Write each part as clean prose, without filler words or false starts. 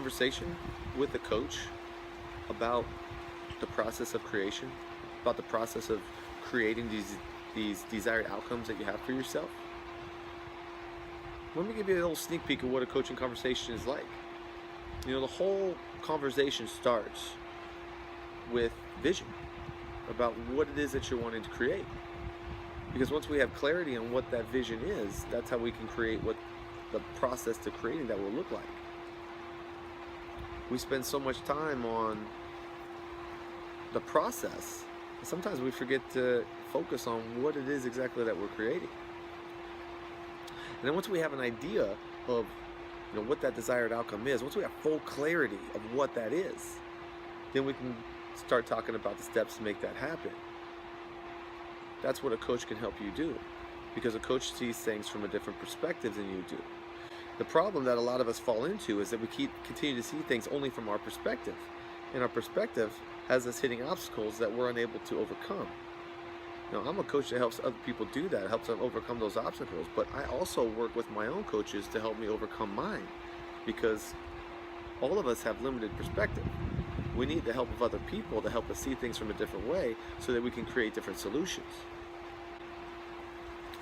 conversation with a coach about the process of creation, about the process of creating these desired outcomes that you have for yourself? Let me give you a little sneak peek of what a coaching conversation is like. You know, the whole conversation starts with vision about what it is that you're wanting to create. Because once we have clarity on what that vision is, that's how we can create what the process to creating that will look like. We spend so much time on the process, sometimes we forget to focus on what it is exactly that we're creating. And then once we have an idea of what that desired outcome is, once we have full clarity of what that is, then we can start talking about the steps to make that happen. That's what a coach can help you do, because a coach sees things from a different perspective than you do. The problem that a lot of us fall into is that we continue to see things only from our perspective, and our perspective has us hitting obstacles that we're unable to overcome. Now, I'm a coach that helps other people do that, helps them overcome those obstacles, but I also work with my own coaches to help me overcome mine, because all of us have limited perspective. We need the help of other people to help us see things from a different way so that we can create different solutions.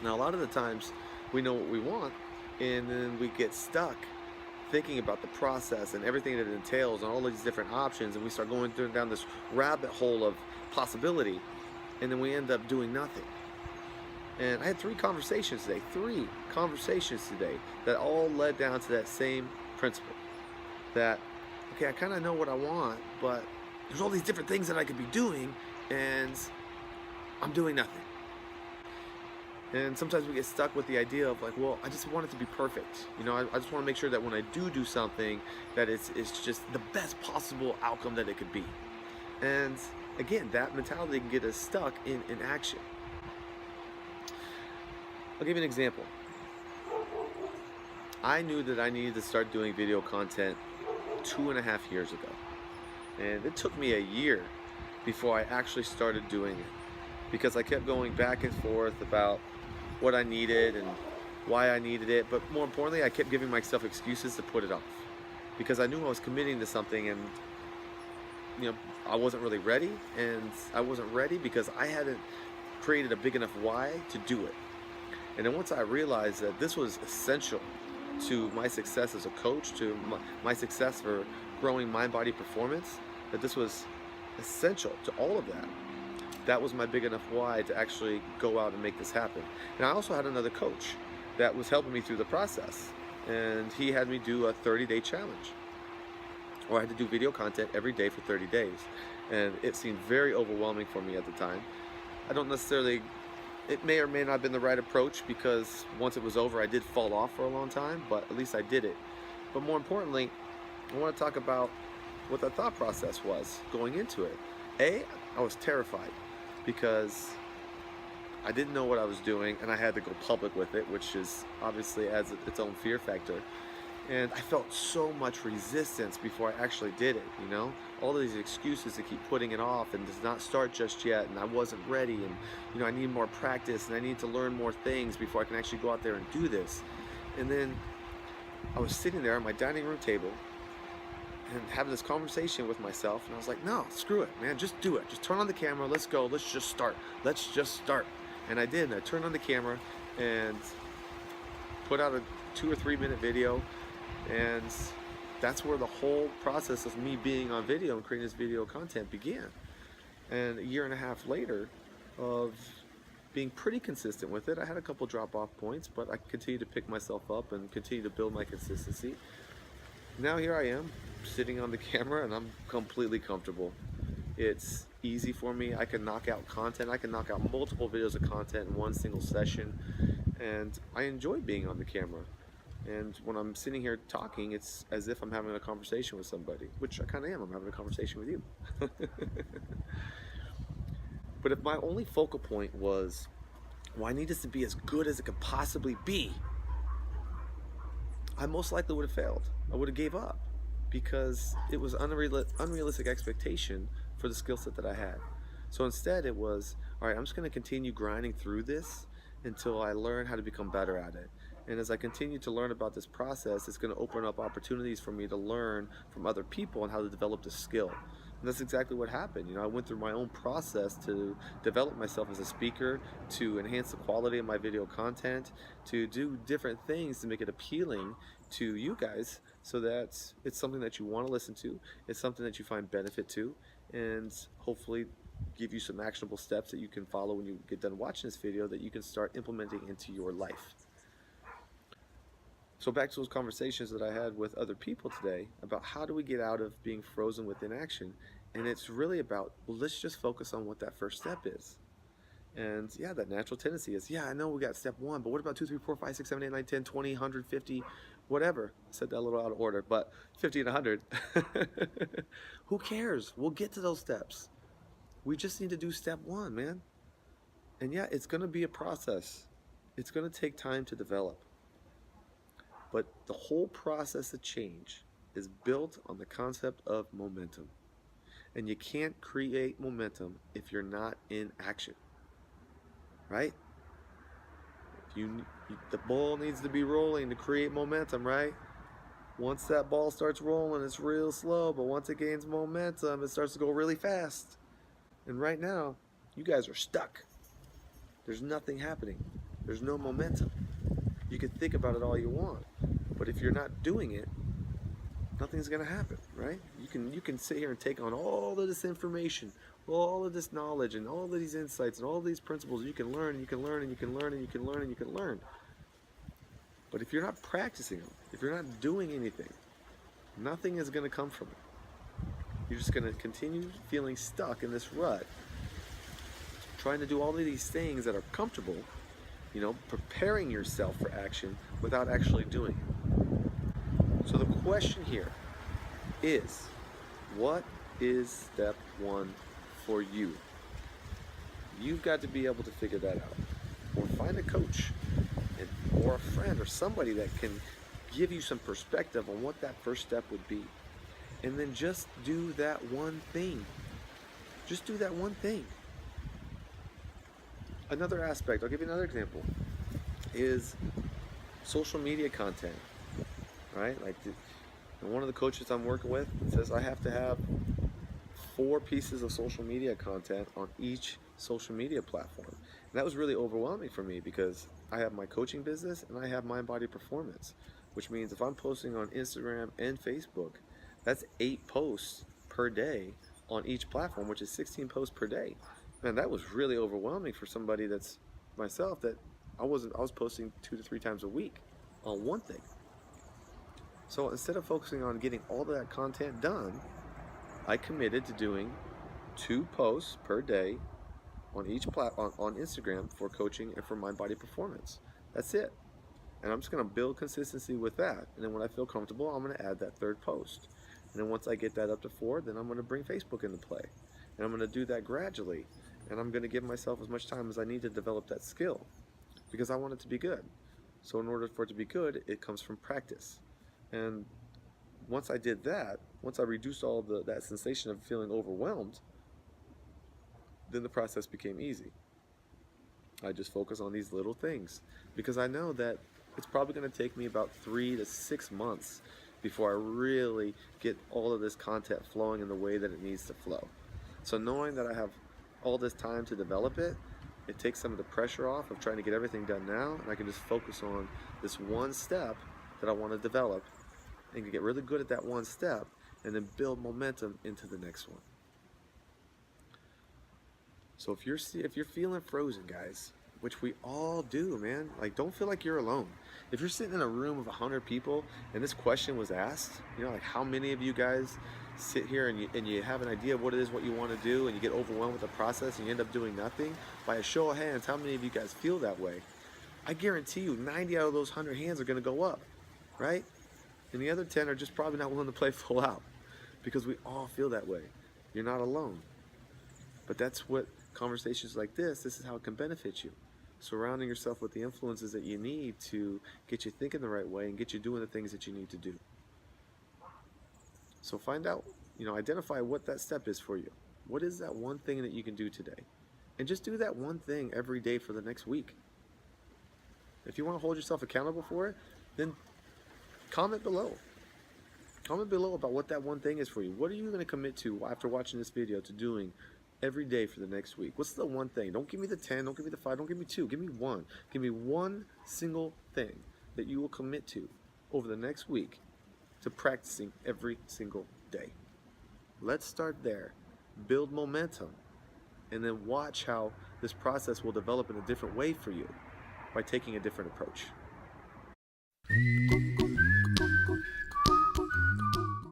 Now, a lot of the times we know what we want, and then we get stuck thinking about the process and everything that it entails and all of these different options, and we start going down this rabbit hole of possibility, and then we end up doing nothing. And I had three conversations today that all led down to that same principle, that okay, I kind of know what I want, but there's all these different things that I could be doing, and I'm doing nothing. And sometimes we get stuck with the idea of like, well, I just want it to be perfect. I just want to make sure that when I do something, that it's just the best possible outcome that it could be. And again, that mentality can get us stuck in action. I'll give you an example. I knew that I needed to start doing video content 2.5 years ago. And it took me a year before I actually started doing it, because I kept going back and forth about what I needed and why I needed it, but more importantly, I kept giving myself excuses to put it off, because I knew I was committing to something, and I wasn't really ready, and I wasn't ready because I hadn't created a big enough why to do it. And then once I realized that this was essential to my success as a coach, to my success for growing mind-body performance, that this was essential to all of that, that was my big enough why to actually go out and make this happen. And I also had another coach that was helping me through the process, and he had me do a 30-day challenge, where I had to do video content every day for 30 days. And it seemed very overwhelming for me at the time. It may or may not have been the right approach, because once it was over, I did fall off for a long time, but at least I did it. But more importantly, I want to talk about what the thought process was going into it. I was terrified, because I didn't know what I was doing, and I had to go public with it, which is obviously adds its own fear factor. And I felt so much resistance before I actually did it, all of these excuses to keep putting it off and does not start just yet, and I wasn't ready, and I need more practice, and I need to learn more things before I can actually go out there and do this. And then I was sitting there at my dining room table and having this conversation with myself, and I was like, no, screw it, man, just do it. Just turn on the camera, let's go, let's just start. And I did, and I turned on the camera and put out a 2 or 3 minute video, and that's where the whole process of me being on video and creating this video content began. And a 1.5 years later of being pretty consistent with it, I had a couple drop off points, but I continued to pick myself up and continue to build my consistency. Now here I am, sitting on the camera, and I'm completely comfortable. It's easy for me. I can knock out content. I can knock out multiple videos of content in one single session, and I enjoy being on the camera. And when I'm sitting here talking, it's as if I'm having a conversation with somebody, which I kind of am. I'm having a conversation with you. But if my only focal point was, well, I need this to be as good as it could possibly be, I most likely would have failed. I would have gave up, because it was unrealistic expectation for the skill set that I had. So instead it was, all right, I'm just going to continue grinding through this until I learn how to become better at it. And as I continue to learn about this process, it's going to open up opportunities for me to learn from other people on how to develop the skill. And that's exactly what happened. I went through my own process to develop myself as a speaker, to enhance the quality of my video content, to do different things to make it appealing to you guys so that it's something that you want to listen to, it's something that you find benefit to, and hopefully give you some actionable steps that you can follow when you get done watching this video that you can start implementing into your life. So back to those conversations that I had with other people today about how do we get out of being frozen with inaction. And it's really about, well, let's just focus on what that first step is. And yeah, that natural tendency is, yeah, I know we got step 1, but what about 2, 3, 4, 5, 6, 7, 8, 9, 10, 20, 100, 50, whatever. I said that a little out of order, but 50 and 100. Who cares? We'll get to those steps. We just need to do step 1, man. And yeah, it's going to be a process. It's going to take time to develop. But the whole process of change is built on the concept of momentum. And you can't create momentum if you're not in action. Right? The ball needs to be rolling to create momentum, right? Once that ball starts rolling, it's real slow, but once it gains momentum, it starts to go really fast. And right now, you guys are stuck. There's nothing happening. There's no momentum. You can think about it all you want, but if you're not doing it, nothing's going to happen, right? You can sit here and take on all of this information, all of this knowledge, and all of these insights, and all of these principles. You can learn, and you can learn, and you can learn, and you can learn, and you can learn. But if you're not practicing them, if you're not doing anything, nothing is going to come from it. You're just going to continue feeling stuck in this rut, trying to do all of these things that are comfortable, preparing yourself for action without actually doing it. So the question here is, what is step 1 for you? You've got to be able to figure that out. Or find a coach or a friend or somebody that can give you some perspective on what that first step would be. And then just do that one thing. Just do that one thing. Another aspect, I'll give you another example, is social media content, right? Like one of the coaches I'm working with says I have to have 4 pieces of social media content on each social media platform. And that was really overwhelming for me because I have my coaching business and I have Mind Body Performance, which means if I'm posting on Instagram and Facebook, that's 8 posts per day on each platform, which is 16 posts per day. Man, that was really overwhelming for somebody that's myself, that I was posting 2 to 3 times a week on one thing. So instead of focusing on getting all of that content done, I committed to doing 2 posts per day on each on Instagram for coaching and for Mind Body Performance. That's it. And I'm just going to build consistency with that. And then when I feel comfortable, I'm going to add that 3rd post. And then once I get that up to 4, then I'm going to bring Facebook into play. And I'm going to do that gradually. And I'm going to give myself as much time as I need to develop that skill because I want it to be good. So in order for it to be good, it comes from practice. And once I did that, once I reduced all that sensation of feeling overwhelmed, then the process became easy. I just focus on these little things because I know that it's probably going to take me about 3 to 6 months before I really get all of this content flowing in the way that it needs to flow. So knowing that I have all this time to develop it, it takes some of the pressure off of trying to get everything done now, and I can just focus on this one step that I want to develop and get really good at that one step and then build momentum into the next one. So if you're feeling frozen, guys, which we all do, man, like don't feel like you're alone. If you're sitting in a room of 100 people and this question was asked, like how many of you guys sit here and you have an idea of what it is, what you want to do, and you get overwhelmed with the process and you end up doing nothing, by a show of hands, how many of you guys feel that way? I guarantee you 90 out of those 100 hands are going to go up, right? And the other 10 are just probably not willing to play full out because we all feel that way. You're not alone. But that's what conversations like this is how it can benefit you. Surrounding yourself with the influences that you need to get you thinking the right way and get you doing the things that you need to do. So find out, identify what that step is for you. What is that one thing that you can do today? And just do that one thing every day for the next week. If you want to hold yourself accountable for it, then comment below. Comment below about what that one thing is for you. What are you going to commit to after watching this video to doing every day for the next week? What's the one thing? Don't give me the 10, don't give me the 5, don't give me 2. Give me one. Give me one single thing that you will commit to over the next week to practicing every single day. Let's start there. Build momentum, and then watch how this process will develop in a different way for you by taking a different approach.